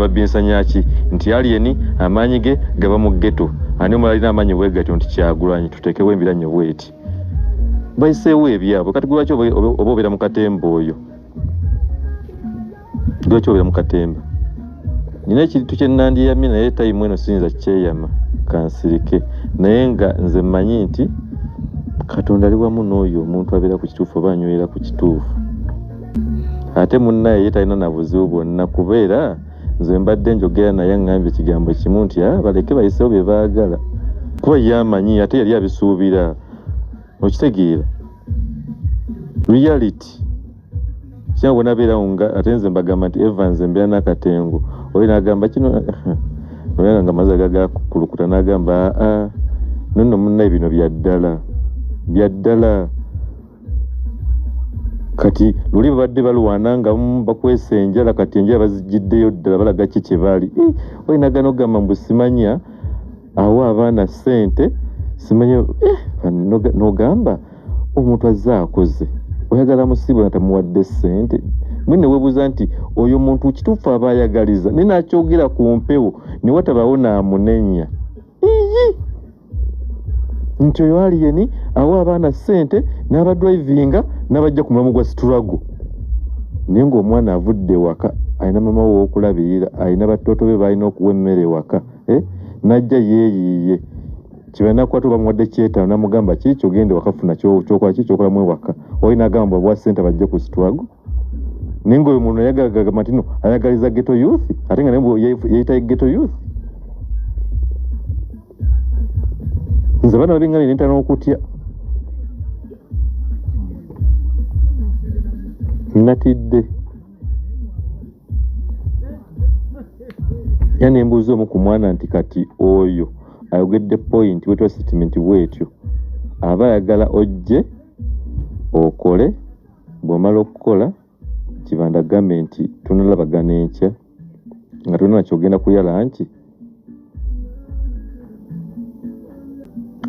babinsanyaki nti alieni amaanyi ge gaba mu ghetto ani omulala amaanyi bwegatyo nti Kyagulanyi tuteekewo embiranye bweti bayiseewo ebyabwe kati gwaki oba obeera mu katemba oyo gwaki obeera mu katemba nina ekintu kye nandiyamye naye tayimu eno siyinza kyeyama kansirike naye nga nze mmanyi nti Katonda ali wamu n'oyo omuntu abeera ku kituufu oba anywera ku kituufu ate munnaye ye talina na buzibu bwonna kubeera nze mbadde njogera naye aŋŋambye ekigambo kimu nti baleke bayiseewo bye baagala kuba yamanyi ate yali abisuubira okitegeera reality kyangwa bwe nabeerawo nga ate nze mbagamba nti Evans mbeera n'akatengo oyo n'agamba kino oyo nga amaze gagakulukuta n'agamba nonno munnaye bino byaddala kati luli babadde balwana nga bakwesa enjala kati enjala bazijjiddeyo ddala balaga ki kye baali oyo nagana ogamba mbu simanya awo abaana ssente simanya n'ogamba omuntu azze akoze oyagala musibo nga tamuwadde ssente mwene weebuuza nti oyo muntu kituufu aba ayagaliza naye nakyogera ku mpewo ne watabawo n'amunenya nti oyo aliyeni awo abaana ssente n'abadrivinga n'abajja ku mulamu gwa struggle naye ng'omwana avudde waka alina mama we okulabirira alina batooto be balina okuwa emmere waka n'ajja yeeyiiye kibanakwata bamuwadde kyetaano namugamba kiki kyogende wakafuna kyokola ki kyokolamu ewaka oyo n'agamba bwa ssente bajje ku struggle naye ng'oyo muntu ayagagamba nti no ayagaliza ghetto youth ate nga naye yeeyita ghetto youth nze bana babingana nentana okutya natidde yani embuuza omu ku mwana nti kati oyo ayogedde point wetwa statement bwetyo aba ayagala ojje okole bw'omala okukola kibanda agambe nti tunalabagana enkya nga tolina nakyogenda kuyala nki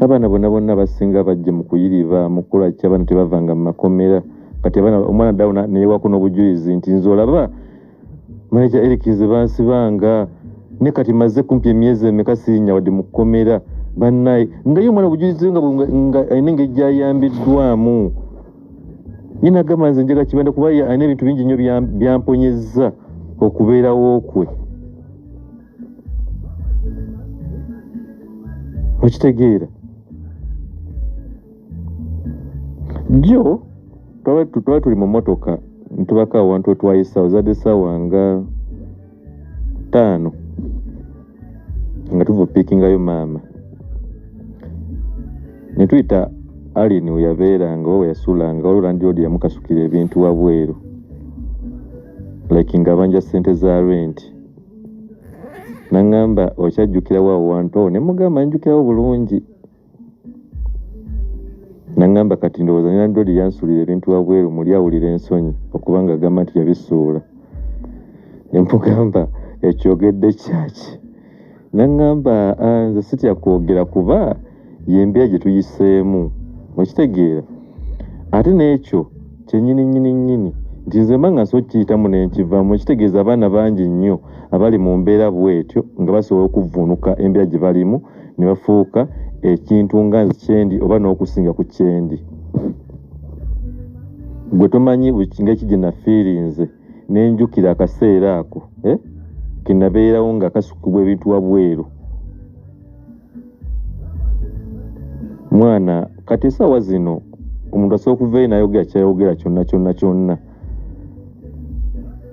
abaana bonna basinga bajje mu kuyiriba mu kukola ki abaana tebavanga mu makomera kati abaana omwana ddawo neyewako n'obujulizi nti nze olaba maneja erikize bansibanga ne kati maze kumpi emyezi emeka sirinnya wadde mu kkomera bannaye nga ye omwana obujulizi nga alina engeri gyayambiddwamu ye nagamba nze njaga kibanda kuba alina ebintu bingi nnyo byamponyezza okubeerawo kwe okitegeera jo twali tuli mu motoka ntubaka awantu wetwayisawo zadde essaawa nga 5 nga tuva piikingayo maama ne tuyita alini we yabeeranga oba we yasuulanga waliwo landiroodi yamukasukira ebintu wabweru like nga abanja ssente za rent naŋŋamba okyajjukirawo awo wantu awo ne mugamba njukirawo bulungi naŋŋamba kati ndowooza ne landiroodi yansuulira ebintu wabweru muli awulira ensonyi okubanga agamba nti yabisuula ne mugamba ekyogedde kyaki naŋŋamba nze sitya kwogera kuba yembeera gye tuyiseemu okitegeera ate n'ekyo kyennyini nti nze mba nga nsobola okukiyitamu nenkivaamu ekitegeeza abaana bangi nnyo abali mu mbeera bwetyo nga basobola okuvuunuka embeera gye balimu ne bafuuka ekintu nga nze kyendi oba n'okusinga ku kyendi gwe tomanyi nga eki gye nafiiri nze nenjukira akaseera ako kenabeerawo nga kasukibwa ebintu wabweru mwana kati essaawa zino omuntu asobola okuvaayo n'ayogera kyayogera kyonna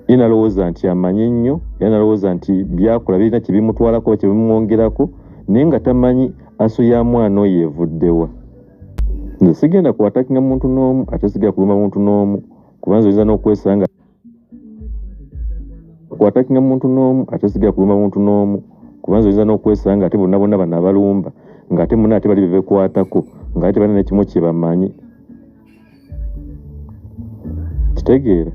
ye nalowooza nti amanyi nnyo era nalowooza nti byakola birina kyebimutwalako oba kyebimwongerako naye nga tamanyi aso ya mwana oyo evuddewa nze sigenda kuwatakinga muntu n'omu ate sigenda kuluma muntu n'omu kubanza oyinza n'okwesanga kuwatakinga muntu n'omu ate sigenda kuluma muntu n'omu kubanza oyinza n'okwesanga ate bonna bano abalumba ng'ate munna ate bali bebekwatako ng'ate balina nekimu kyebamanyi kitegeera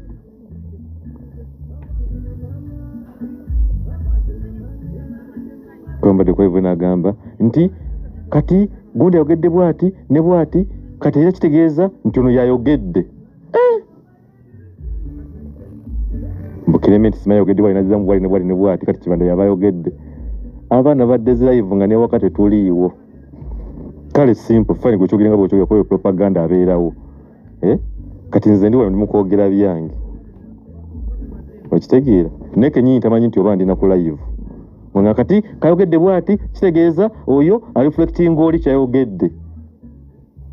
kwambadde kwaivu n'agamba nti kati gundi ayogedde bwati ne bwati kati era kitegeeza nti ono yayogedde Clement simayogedde balinaziza mu bwali ne bwati kati Kibanda yabayogedde abaana badde live nga ne wakati tuliiwo kale simple fine kuchogiringa bwochogira kwa propaganda abeerawo kati nze ndi wano mukwogera byange okitegeera neke nyinyi tamanyi nti oba ndina ku live nga kati kayogedde bwati kitegeeza oyo reflecting oli kyayogedde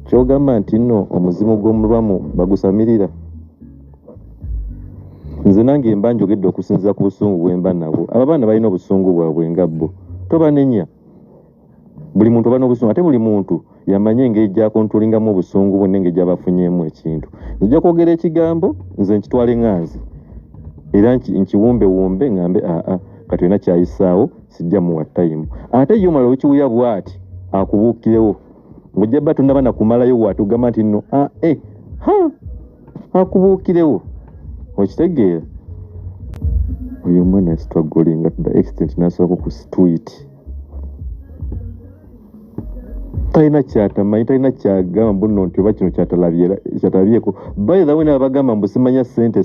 kyogamba nti nno omuzimu gw'omulwamu bagusamirira nze nange mba njogedde okusinziira ku busungu bwemba nabwo abaana balina obusungu bwabwe nga bbo tobanenya buli muntu oba n'obusungu ate buli muntu yamanye engeri gyakontrolingamu obusungu bwe n'engeri gyabafunyemu ekintu nzija kwogera ekigambo nze nkitwale nganzi era nkiwumbewumbe ngambe kati olina kyayisaawo sijja muwa time ate ye omala okiwulira bwati akubuukirewo ng'ojja bba tonnaba nakumalayo bwati ogamba nti nno akubuukirewo okitegeera oyo omwana struggling to the extent nasobola ku street talina kyatamanyi talina kyagamba mbuno nti oba kino kyatalabyeko by the way nabagamba mbu simanya sente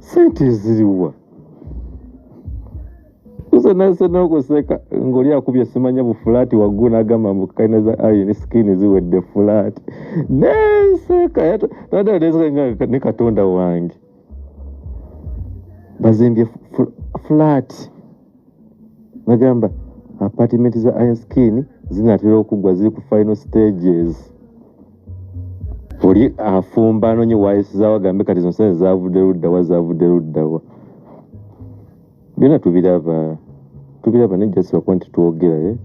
sente ziriwa kusa n'okuseka ng'oli akubye simanya bufulaati waggulu n'agamba mbu kalina za iron skin ziwedde fulaati neseka ne Katonda wange bazimbye fulaati nagamba apartment za iron skin zinatera okugwa ziri ku final stages oli afumba anonye wayisi zawagambe kati zino sente zavudde luddawa byonna tubiraba nejjasiba kuba nti twogera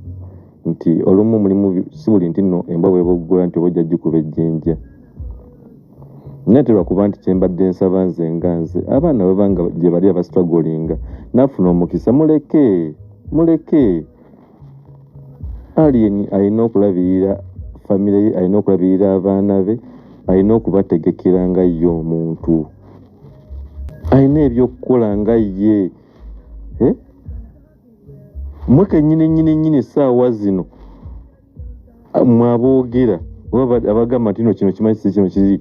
nti olumu mulimu si buli nti nno embwa bweboggola nti oba ojja gikuba ejjinja naterwa kuba nti kyembadde nsaba nze nga nze abaana babanga gye bali abastrugglinga nafuna omukisa muleke alien alina okulabirira famire ye alina okulabirira abaana be alina okubategekera nga ye omuntu alina ebyokukola nga ye mweke nyini saawa zino mwaboogera abagamba nti no kino kimanyi kino kiri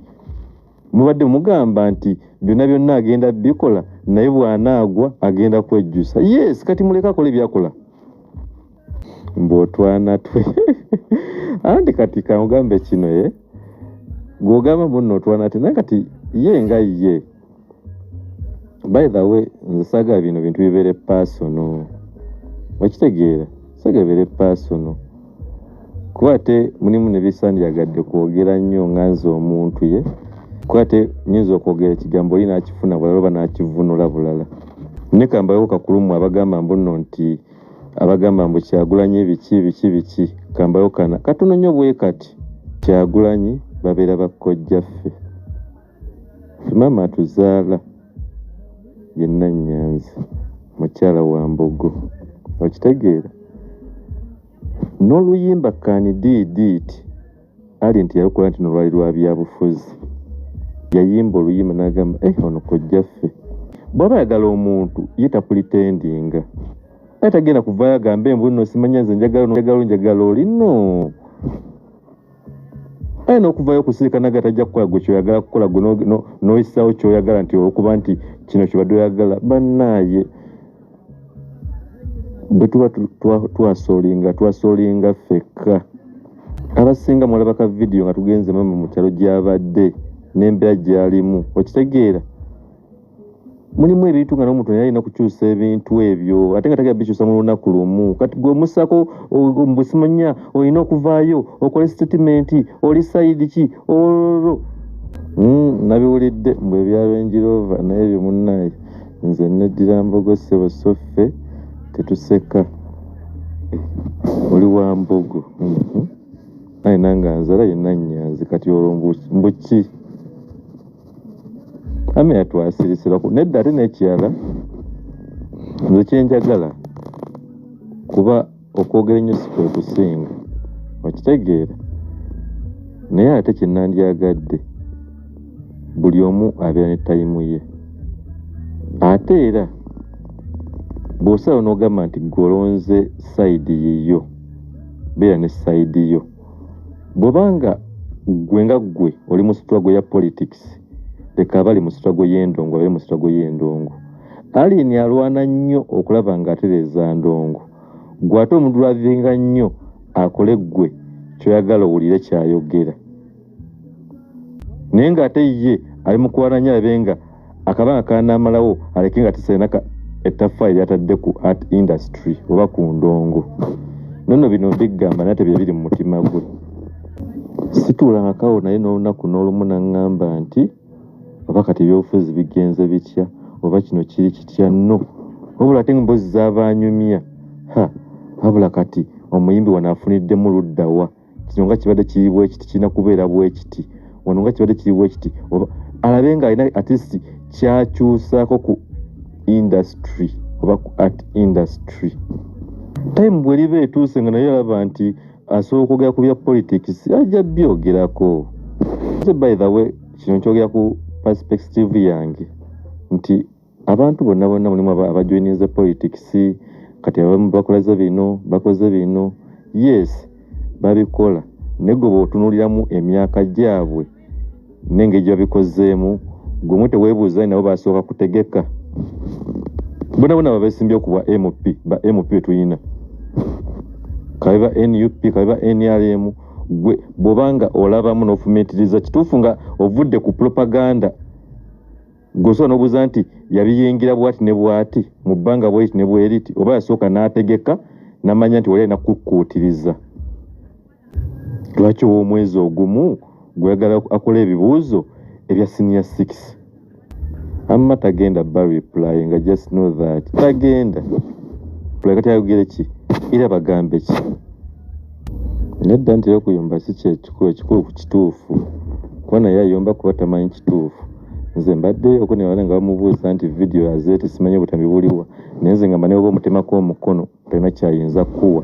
mubadde mugamba nti byonna agenda bikola naye bw'anaagwa agenda kwejjusa yes kati muleka akola ebyakola mbwotwana twe anti kati kamugambe kino gwogamba mbuno otwana te naye kati ye nga ye by the way nze saagala bino bintu bibeere personal okitegeera saagala bibeere personal kuba ate mulimu ne bisandyagadde kwogera nnyo nga nze omuntu kuba ate nyinza okwogera ekigambo oli n'akifuna bulala oba n'akivunula bulala nekambayo kakulumu abagamba mbuno nti abagamba mbu Kyagulanyi biki kambayo kana katono nnyo bwe kati Kyagulanyi babeera bakkojjaffe maama atuzaala yenna Nnyanzi mukyala wa Mbogo okitegeera n'oluyimba kandidiiti ali nti yalukola nti nolwali lwa byabufuzi yayimba oluyimba n'agamba ono kojjaffe bw'aba ayagala omuntu yetapulitendinga atagenda kuvaayo agambe mbu nno simanya nze njagala oli no ayina okuvaayo okusirika naga tajja kukola gwe kyoyagala kukola gwe n'oyisaawo kyoyagala nti olwokuba nti kino kibadde oyagala bannaaye bwe tuba twasoolinga ffekka abasinga mulaba ka vidiyo nga tugenze mama mu kyalo gy'abadde n'embeera gy'alimu okitegeera mulimu ebintu nga n'omuntu naye alina kukyusa ebintu ebyo ate nga tagenda bikyusa mu lunaku lumu kati gwe omusako mbusimanya olina okuvaayo okole statement oli sayidi ki olwo nabiwulidde mbwe ebyalo Enjirova naye ebyo munnaye nze neddira Mbogo ssebo soffe tetuseka oli wa Mbogo naye nanga nzala yenna Nnyanzi kati olwo mbuki ame yatwasirisiraku nedda ate n'ekirala nze kyenjagala kuba okwogera ennyo si kwe kusinga okitegeera naye ate kyennandyagadde buli omu abeera ne tayimu ye ate era bw'osalawo n'ogamba nti golonze sayidi yiyo beera ne sayidi yo bw'obanga gwe nga gwe oli mu struggle ya politics leka bali mu struggle y'endongo bali mu struggle y'endongo. Alini alwana nnyo okulaba ng'atereza ndongo. Gwe ate omuntu lwavinga nnyo akole ggwe kyoyagala owulire kyayogera. Naye ng'ate ye ali mu kuwananya alabe nga akabanga kanaamalawo aleke nga tisenaka ettaffaali lyatadde ku art industry oba ku ndongo. Nono bino mbigamba naye tebye biri mu mutima gwe. Situulangakawo naye n'olunaku n'olumu n'aŋŋamba nti oba kati ebyobufuzi bigenze bitya oba kino kiri kitya no. Wabula ate emboozi z'abaanyumya. Wabula kati omuyimbi wano afuniddemu luddawa. Kino nga kibadde kiri bwe kiti kirina kubeera bwe kiti. Wano nga kibadde kiri bwe kiti. Oba alabe nga alina artist kyakyusaako ku industry oba ku art industry. Time bwe liba etuuse nga naye alaba nti asobola okwogera ku bya politics ajja byogerako. By the way kino nkyogera ku perspective yange nti abantu bonna mulimu abajoininze politics kati abamu bakoze bino yes babikola naye gwe bw'otunuuliramu emyaka gyabwe n'engeri gye babikozeemu gwe teweebuuza nabo basooka kutegeka. Bonna babesimbye ku bwa MP betulina kabiba NUP kabiba NRM gwe bw'obanga olabamu n'ofumitiriza kituufu nga ovudde ku propaganda gosobola n'obuuza nti yabiyingira bwati ne bwati mu bbanga bweti ne bweriti oba yasooka n'ategeka n'amanya nti wali alina kukkuutiriza. Lwaki ow'omwezi ogumu gweyagala akola ebibuuzo ebya senior 6 amma tagenda ba reply nga just know that tagenda reply kati ayogere ki era bagambe ki. Nedda nti okuyomba si ekikulu ku kituufu kuba naye ayomba kuba tamanyi kituufu. Nze mbadde okunewala nga bamubuuza nti video yazeeti simanyi butambi buliwa naye nze nga mba neoba omutemako omukono talina kyayinza kuwa.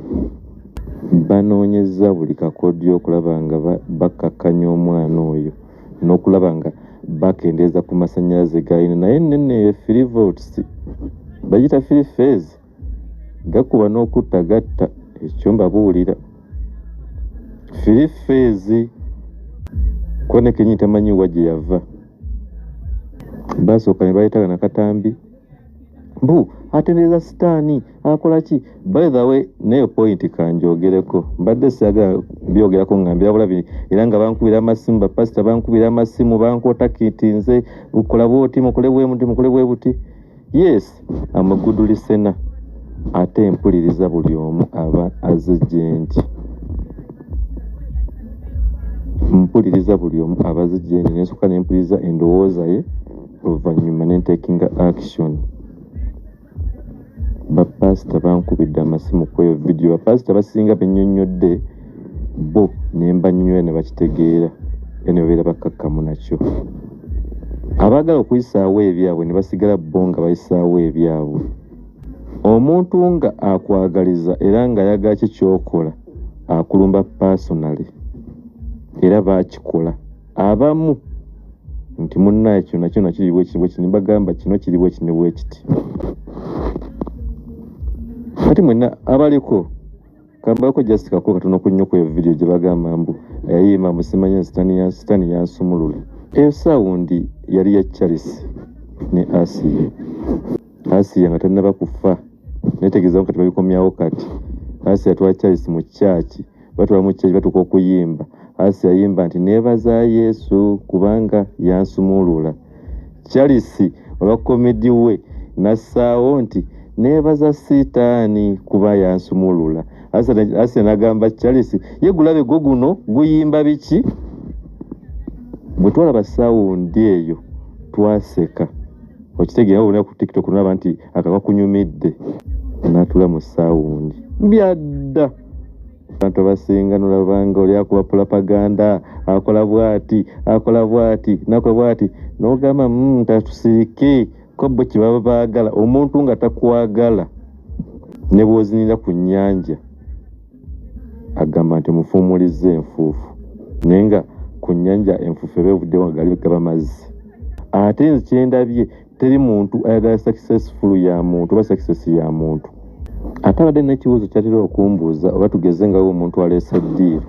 Banoonyeza buli kakodyo okulaba nga bakakkanya omwana oyo n'okulaba nga bakendeeza ku masannyalaze g'alina naye nenne eyo 3 volts bagita 3 phase gakuba n'okutta gatta ekyo mbabuulira 3 phase kone kenyi tamanyi wa gye yava. Basooka ne baleetaga nakatambi mbu atendeeza sitaani akola ki. By the way neyo point kanjogereko mbadde siyagala byogerako nga mbirabula era nga bankubira amasimu bapasita bankubira amasimu bankotakiti nze bukola bwoti mukole bwe buti. Yes I'm a good listener ate mpuliriza buli omu aba azigyendi. Mpuliriza buli omu abazigyendi nensooka nempuliriza endowooza ye oluvannyuma nentakinga action. Bapasita bankubidde amasimu ku eyo video. Bapasita basinga bennyonnyodde bo nembanyonyola ne bakitegeera ene babeera bakkakkamu nakyo. Abaagala okuyisaawo ebyabwe ne basigala bo nga bayisaawo ebyabwe. Omuntu nga akwagaliza era nga ayagala ki kyokola akulumba personally era baakikola abamu nti munnaye kino nakyo nakiri bwe kiti ne bagamba kino kiri bwe kiti bwe kiti. Kati mwenna abaliko kambalako just kako katono ku nnyo ku video gye bagamba mbu yayima musimanya sitani yansumulula. Eyo sawundi yali ya Charles ne Asiya nga tannaba kufa netegeeza kati babikomyawo kati. Asiya yatwala Charles mu kyaki batwala mu kyaki batuuka okuyimba. Asiya yayimba nti neebaza Yesu kubanga yansumulula. Charles olwa komedi we nassaawo nti neebaza sitaani kuba yansumulula. Asiya n'agamba Charles ye gulabe gwo guno guyimba biki. Bwe twalaba sawundi eyo twaseka okitegeera obona ku TikTok nolaba nti akakakunyumidde n'atula mu sawundi byadda. Abantu abasinga nolabanga oli akuba propaganda akola bwati nakola bwati n'ogamba tatusirike ko bwe kibaba baagala. Omuntu nga takwagala ne bw'ozinira ku nnyanja agamba nti mufuumulize enfuufu naye nga ku nnyanja enfuufu eba evuddewo nga gali gaba mazzi. Ate nze kyendabye teri muntu ayagala successful ya muntu oba success ya muntu. Ate abadde n'ekibuuzo kyatera okumbuuza oba tugeze nga omuntu aleese ddiiro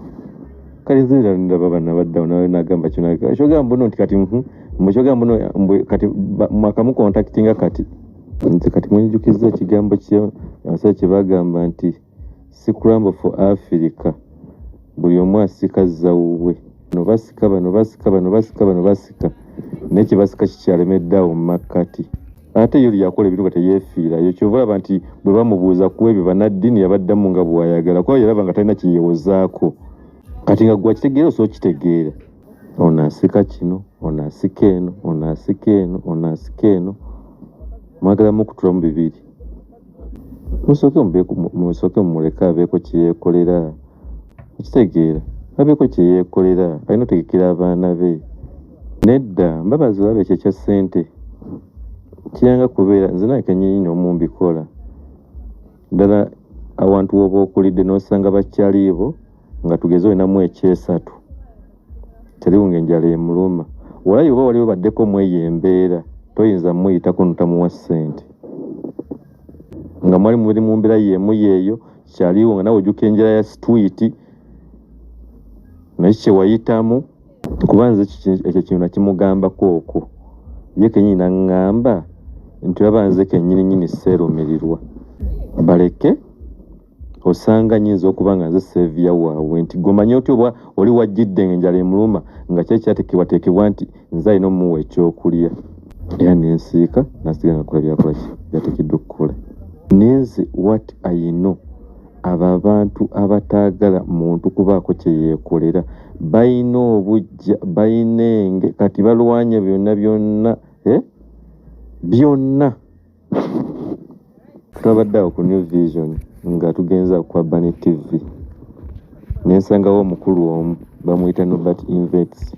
kali zira ndaba bana badda nawe nagamba kino kyogamba mbuno nti kati mukyoga mbuno kati mwakamu contactinga kati nti kati mwenjukiza ekigambo kyabasajja kye bagamba nti si crumble for Africa buli omu asika zawuwe no basika naye kye basika kikyalemeddeawo mu makkati ate yo yakola ebintu teyeefiirayo kyova olaba nti bwe bamubuuza ku ebyo bannaddiini yabaddamu nga bw'ayagala kuba yalaba nga talina kiyewozaako kati nga gwe akitegeera osobola okitegeera ono asika kino ono asika eno ono asika eno ono asika eno mwagalamu okutulamu bibiri musooke mumuleke abeeko kyeyeekolera okitegeera abeeko kyeyeekolera alina otegekera abaana be nedda mbabazi olaba ekyo ekya ssente kiranga kubeera nze naye kenyini n'omumbikola ddala awantu woba okulidde n'osanga bakyaliibo nga tugeze olinamu ekyesatu taliwo ng'enjala emuluma walayo oba waliwo baddeko mweyo embeera toyinza muyitako notamuwa ssente nga mwali mubiri mu mbeera yeemu yeeyo kyaliwo nga nawe ojjuka enjala ya situwiti naye kyewayitamu kuba nze ekyo kintu nakimugambako okwo ye kenyini naŋŋamba nti olaba nze kennyininyini seerumirirwa baleke osanga nyinza okuba nga nze seeviya waabwe nti gomanye oti oba oli wajjidde ng'enjala emuluma nga kyali kyateekebwateekebwa nti nze alina omuwa ekyokulya era nensiika nasiga nga kola byakola byateekeddwa okukola nenze what I know abo abantu abataagala muntu kubaako kye yeekolera balina obujja balina enge kati balwanya byonna byonna twabadde awo ku New Vision nga tugenza ku Urban TV nensangawo omukulu omu bamuyita Nobert Invets